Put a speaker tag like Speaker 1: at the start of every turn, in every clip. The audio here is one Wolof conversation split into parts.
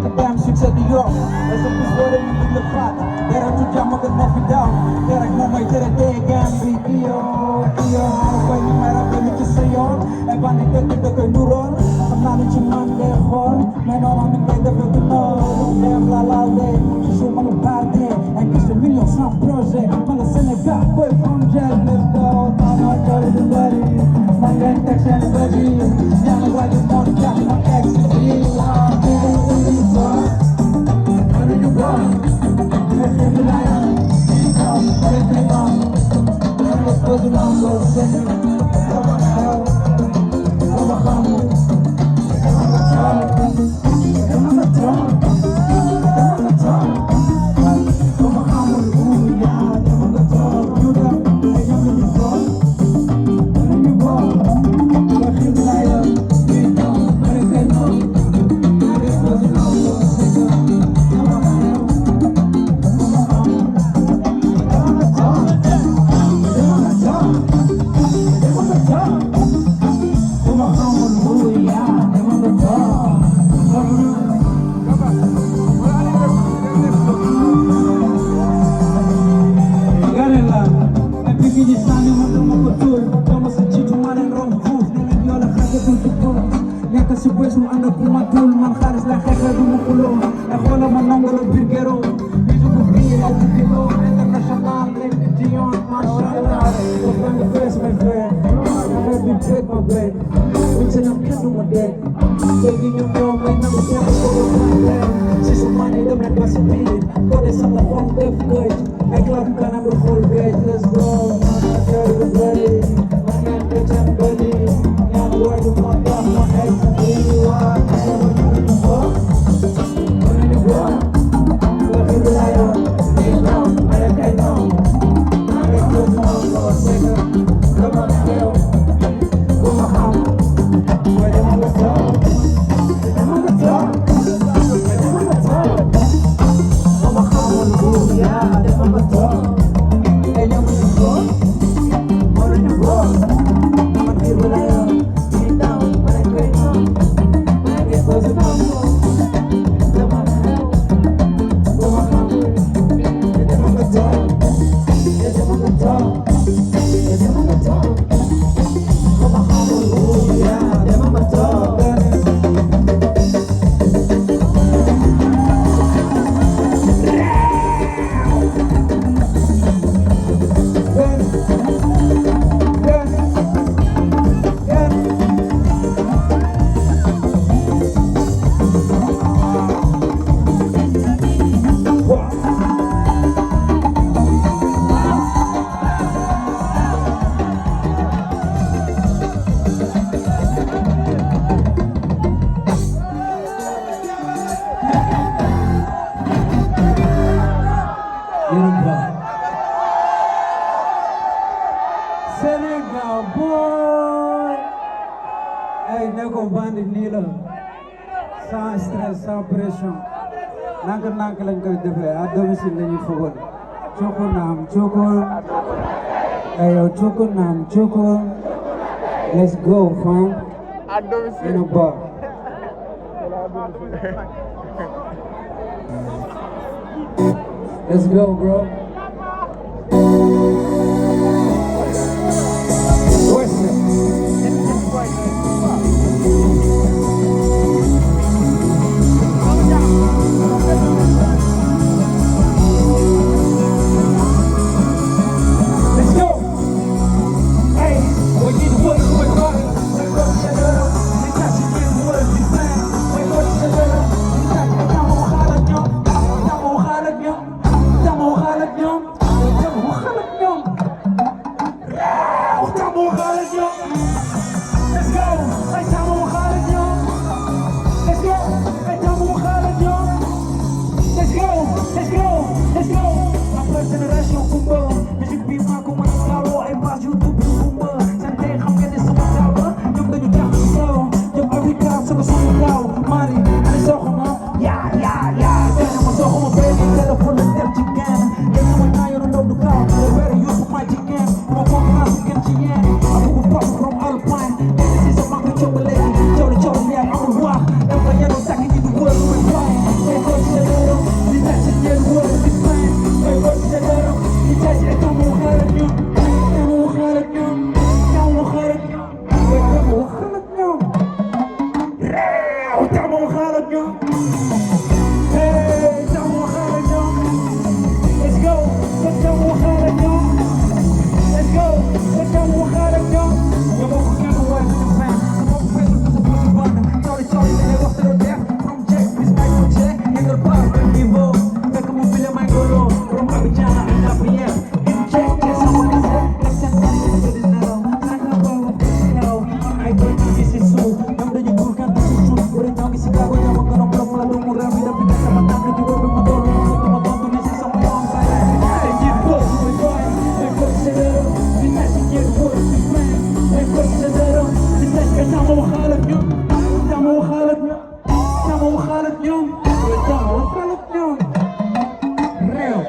Speaker 1: dem succès di yokk te sa bis boo dem ñu la faat dara tu jàmm nga moo fi daw te rek moom mooy tere dee gam bi iyo koy ñu may rappel ci sa yoon ay bandi dëkk da koy nuroon xam naa ni ci man ngay xool mais noonu ni koy defee du noonu neex la laal dee ci suuf ma la baal dee ay gis de million sans projet ma la Sénégal boy from jail let's go mama told the body man ngeen teg seen bët yi ñaan waaju moo tax ma egg si fii waaw si bés mu ànd ak ma dul man xaalis la xeexee du ma xuloo e xoola ma nangu la biir gero bisu bu bii ak kilo international rek ci yoon macha allah ko bang bés my friend affaire bi break ma break buñ sa ñoom kenn du ma dee léegi ñoom ñoo may nangu seen ko si su ma ne dem leen ba si biir ko de sax la xom def gëj ay club kanam du xool gëj let's go man affaire bi bëri man ngeen ko seen bëri ñaan waay du ma tax ma egg Sénégal boy ay ne ko bandi nii la sans stress sans pression nank lañ koy defee à domicile la ñuy football coko naam coko ay yow coko naam coko let's go fam à domicile in a bar let's go bro. waxal ak ñoom. Hey, dama waxal ak ñoom. Let's go, dama waxal ak ñoom. Let's go, dama waxal ak ñoom. Yow boo ko kenn woy ci fen, sama fen ko sa pussy band. Sorry, sorry, da ngay wax te doo def. From check, bis may ko check, yëngal par le niveau. Fekk mu fi la may golo, from Abidjan à Napier. In check, check sama kese, def seen kan ko sa di nelaw. Saka boobu nelaw, ay doy na mi si suuf. Ñoom dañu pour kan ci suuf, bu dee ñoo ngi si kaw, ñoo ma gën a bloc la lu mu rem bi def bi def sama tànk di wër bi ma doon, ma tontu ni si sama yoon kay. Ay jiit boy, boy boy, ay boy sedero, di tas ci jiit boy, di plan, ay boy sedero, di tas ka dama waxal ak ñoom, dama waxal ak ñoom, dama waxal ak ñoom, dama waxal ak ñoom. Réew,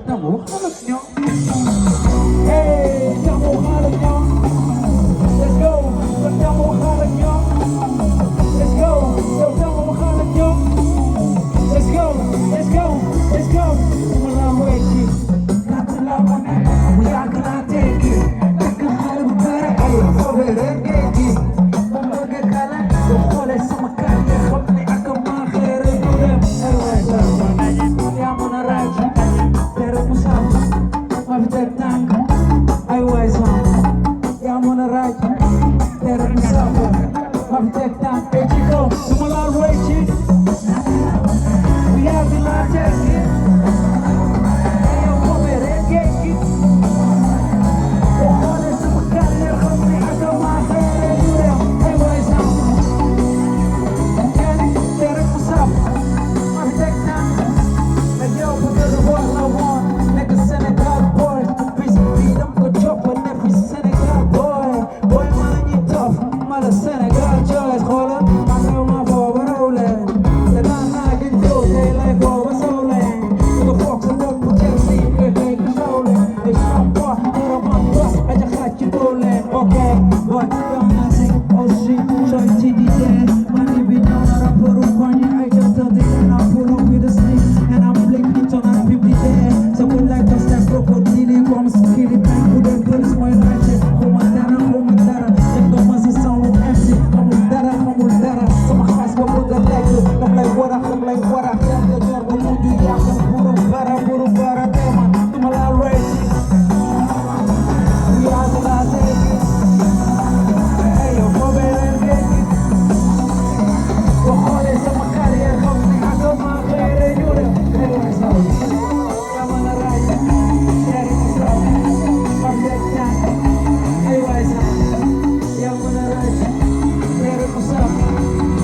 Speaker 1: dama waxal ak ñoom. Hey, dama waxal ak ñoom. Let's go, dama waxal ak ñoom. Let's go, dama waxal ak ñoom. Let's go, let's go, let's go. Dama la wécci, gàtt la ma ne, mu yàgg laa tekki. Takk xale bu bare, ay fobe rek ngay gis. Bu bëgg kala, bu xoolee sama carrière xam ne ak maa xeere ñu dem. Ay waay sama, yaa mën a raaj, tere mu sàmm, ma fi teg tànk. Ay waay sama, yaa mën a raaj, tere mu sàmm, ma fi teg tànk. Ay ci kaw, du ma laal wécci. We have the largest hit. Hey, yo, fobe rek ngay gis. Bu xoolee sama carrière xam ne ak maa xeere ñu dem. Ay waay sama, tere mu sàmm, ma fi teg tànk. Hey yo, put the boy I want, nigga Senegal boy. Bis bi dam ko choppa ne fi Senegal boy. Boy man ñi tough, mala Senegal choice xoolal. Ma réew ma booba raw leen. Te daan naa gën jóg tey lay booba sow leen. Nga foog sa bopp Chelsea, nga xëy nga sow leen. Et champois, dara man bas, aja xaaj ci doo leen. Ok, boy, gonna sing, oh shit, choy ci di dee. Mani bi ñëw na rappeuru koñi, ay jota di na pull up with the sneak. And I'm blinking to not people there. So good like us that crocodile, come skilly bang with the police, my right. Humandara, then go mas a sound of MC. Humandara, sama khas ko bëgg a lekk. Dam lay warax, yàgg a jor ba mujj yàgg. Buru bara, tema, duma la rëcc. Yàgg laa tekki. Hey yo, fobe leen tekki. Boo xoolee sama carrière xam ne ak maa xeere ñu dem. Hey waay saw, yaa mën a raaj, tere mu saw, ma fi teg tànk. Hey waay saw, yaa mën a raaj, tere mu saw,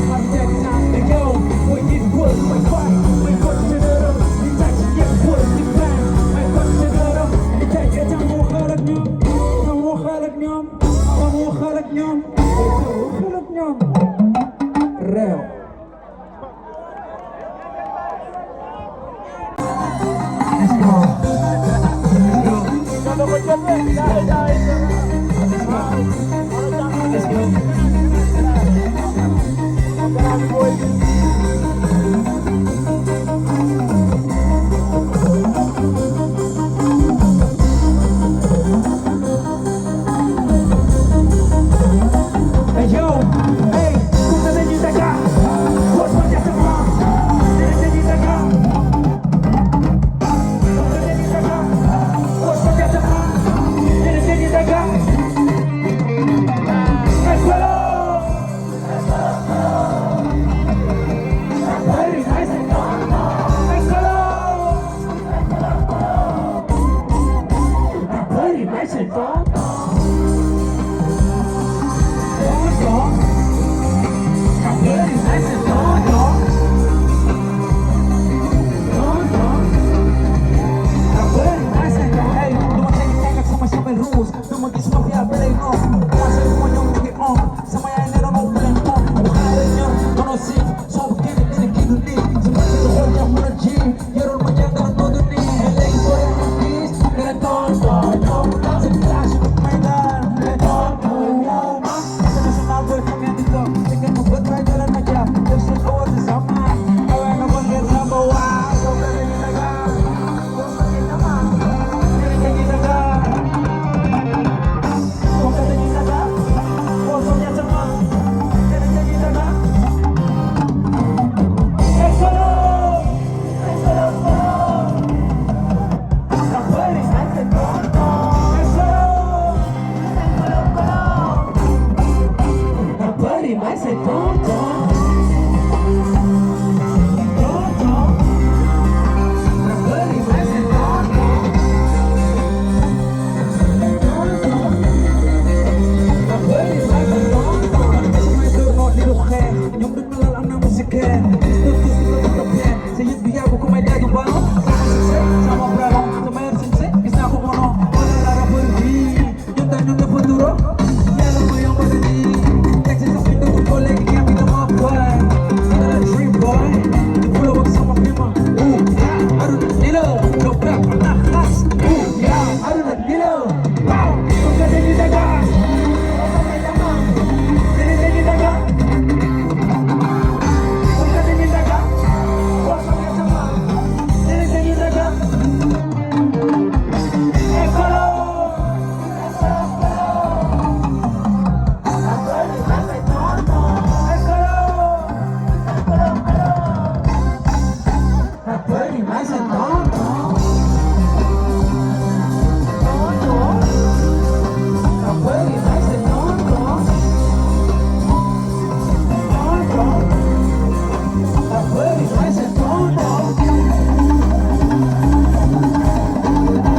Speaker 1: ma fi teg tànk. Hey yo, boy gis góor, boy fay, boy coach ci dërëm, di tàcc yëpp góor, di bang, boy coach ci dërëm, di tàcc dama waxal ak ñoom, dama waxal ak ñoom, dama waxal ak ñoom, dama waxal ak ñoom. Réew. Let's go. Let's go. Hey yo, hey, kung na din ka, what's my death of mom? Din ka. Kung na din ka, what's my death of mom? Din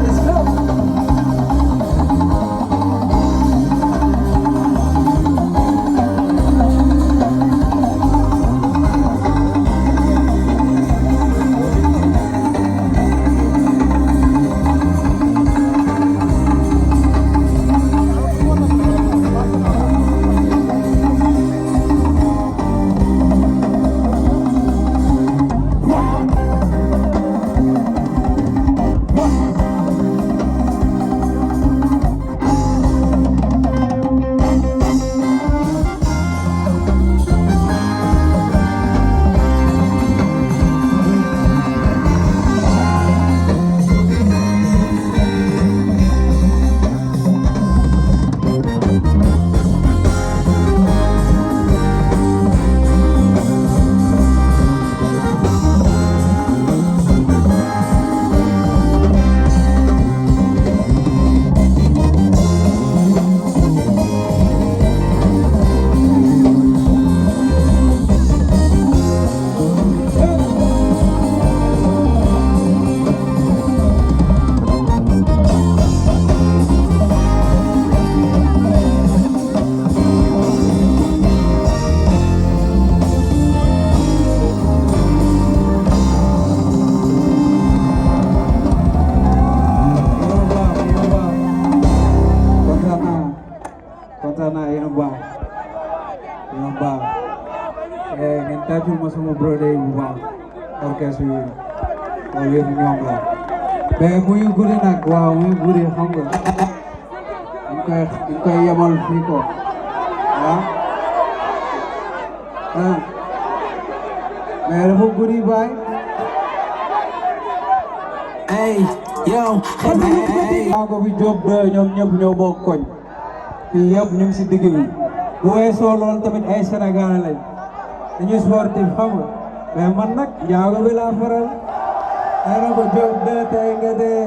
Speaker 1: Let's go. ngeen tàccul ma sama brode bu baax orchestre yi loolu yëpp ñoom la mais muy guddi nag waaw muy guddi xam nga dañ koy yemal fii ko ah mais dafa guddi baay
Speaker 2: Hey, yo,
Speaker 1: maa ko fi Diop de ñoom ñëpp ñoo bokk koñ fii yëpp ñu ngi si digg bi bu weesoo loolu tamit ay Sénégalais lañ dañuy sportif xam nga mais man nag njaago bi laa faral nee na ko Diop de tey nga dee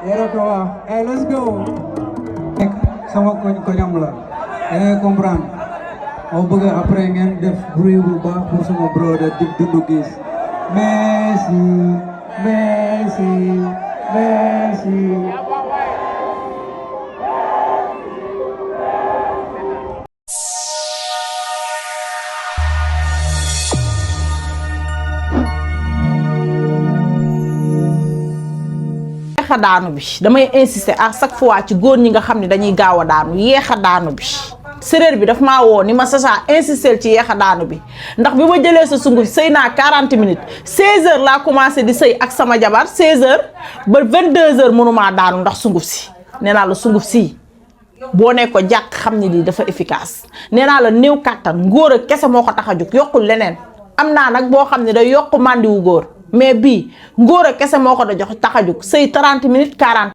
Speaker 1: yéena ko wax hey let's go nekk sama koñam la da ngay comprendre moo bëgg après ngeen def bruit bu baax pour sama brother Dip Doundou Guiss Messi, Messi, Messi.
Speaker 3: yeexa daanu bi damay insister à chaque fois ci góor ñi nga xam ne dañuy gaaw a daanu yeexa daanu bi séréer bi daf maa woo ni ma Sacha insister ci yeexa daanu bi ndax bi ma jëlee sa sunguf sëy naa 40 minutes 16h laa commencé di sëy ak sama jabar 16h ba 22h mënumaa daanu ndax sunguf si nee naa la sunguf si boo ne ko jàkk xam ne lii dafa efficace nee naa la néew kàttan ngóor a kese moo ko tax a jóg yokkul leneen am naa nag boo xam ne day yokk màndiwu góor mais bii ngóor a kese moo ko da jox tax a jóg sëy 30 minutes 40